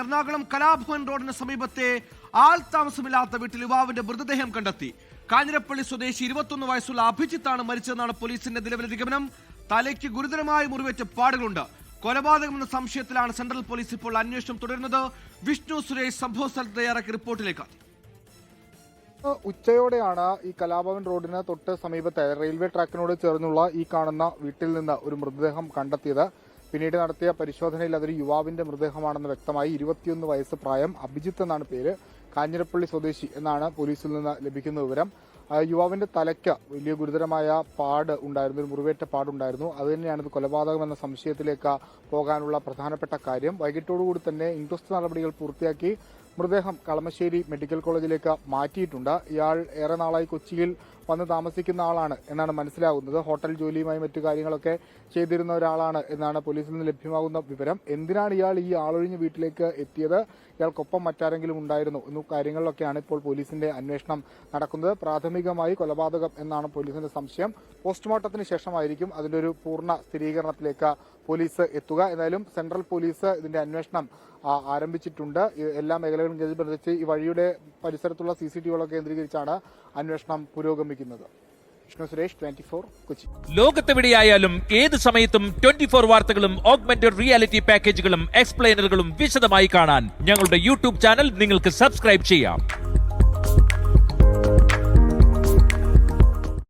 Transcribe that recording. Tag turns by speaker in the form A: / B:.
A: എറണാകുളം കലാഭവൻ റോഡിന് സമീപത്തെ ആൾ താമസമില്ലാത്ത വീട്ടിൽ യുവാവിന്റെ മൃതദേഹം കണ്ടെത്തി. കാഞ്ഞിരപ്പള്ളി സ്വദേശി 21 വയസ്സുള്ള അഭിജിത്താണ് മരിച്ചതെന്നാണ് പോലീസിന്റെ നിലവിലെ നിഗമനം. തലയ്ക്ക് ഗുരുതരമായ മുറിവേറ്റ പാടുകളുണ്ട്. കൊലപാതകമെന്ന സംശയത്തിലാണ് സെൻട്രൽ പോലീസ് ഇപ്പോൾ അന്വേഷണം തുടരുന്നത്. വിഷ്ണു സുരേഷ് സംഭവ സ്ഥലത്ത് തയ്യാറാക്കിയ റിപ്പോർട്ടിലേക്ക്.
B: ഉച്ചയോടെയാണ് ഈ കലാഭവൻ റോഡിന് തൊട്ട് സമീപത്തെ റെയിൽവേ ട്രാക്കിനോട് ചേർന്നുള്ള ഈ കാണുന്ന വീട്ടിൽ നിന്ന് ഒരു മൃതദേഹം കണ്ടെത്തിയത്. പിന്നീട് നടത്തിയ പരിശോധനയിൽ അതൊരു യുവാവിന്റെ മൃതദേഹമാണെന്ന് വ്യക്തമായി. 21 വയസ്സ് പ്രായം, അഭിജിത്ത് എന്നാണ് പേര്, കാഞ്ഞിരപ്പള്ളി സ്വദേശി എന്നാണ് പോലീസിൽ നിന്ന് ലഭിക്കുന്ന വിവരം. യുവാവിന്റെ തലയ്ക്ക് വലിയ ഗുരുതരമായ പാട് ഉണ്ടായിരുന്നു, ഒരു മുറിവേറ്റ പാടുണ്ടായിരുന്നു. അത് തന്നെയാണ് ഇത് കൊലപാതകമെന്ന സംശയത്തിലേക്ക് പോകാനുള്ള പ്രധാനപ്പെട്ട കാര്യം. വൈകിട്ടോടുകൂടി തന്നെ ഇൻക്വസ്റ്റ് നടപടികൾ പൂർത്തിയാക്കി മൃതദേഹം കളമശ്ശേരി മെഡിക്കൽ കോളേജിലേക്ക് മാറ്റിയിട്ടുണ്ട്. ഇയാൾ ഏറെ നാളായി കൊച്ചിയിൽ വന്ന് താമസിക്കുന്ന ആളാണ് എന്നാണ് മനസ്സിലാകുന്നത്. ഹോട്ടൽ ജോലിയുമായി മറ്റു കാര്യങ്ങളൊക്കെ ചെയ്തിരുന്ന ഒരാളാണ് എന്നാണ് പോലീസിൽ നിന്ന് ലഭ്യമാകുന്ന വിവരം. എന്തിനാണ് ഇയാൾ ഈ ആളൊഴിഞ്ഞ വീട്ടിലേക്ക് എത്തിയത്, ഇയാൾക്കൊപ്പം മറ്റാരെങ്കിലും ഉണ്ടായിരുന്നു എന്ന കാര്യങ്ങളിലൊക്കെയാണ് ഇപ്പോൾ പോലീസിന്റെ അന്വേഷണം നടക്കുന്നത്. പ്രാഥമികമായി കൊലപാതകം എന്നാണ് പോലീസിന്റെ സംശയം. പോസ്റ്റ്മോർട്ടത്തിന് ശേഷമായിരിക്കും അതിന്റെ ഒരു പൂർണ്ണ സ്ഥിരീകരണത്തിലേക്ക് പോലീസ് എത്തുക. എന്തായാലും സെൻട്രൽ പോലീസ് ഇതിന്റെ അന്വേഷണം ആരംഭിച്ചിട്ടുണ്ട്. എല്ലാ മേഖലകളും കേന്ദ്രീകരിച്ച് ഈ വഴിയുടെ പരിസരത്തുള്ള CCTVകളൊക്കെ കേന്ദ്രീകരിച്ചാണ് അന്വേഷണം പുരോഗമിക്കുന്നത്. വിഷ്ണു സുരേഷ്, 24 കൊച്ചി.
C: ലോകത്തെവിടെയായാലും ഏത് സമയത്തും 24 വാർത്തകളും ഓഗ്മെന്റഡ് റിയാലിറ്റി പാക്കേജുകളും എക്സ്പ്ലെയിനറുകളും വിശദമായി കാണാൻ ഞങ്ങളുടെ YouTube ചാനൽ നിങ്ങൾക്ക് സബ്സ്ക്രൈബ് ചെയ്യാം.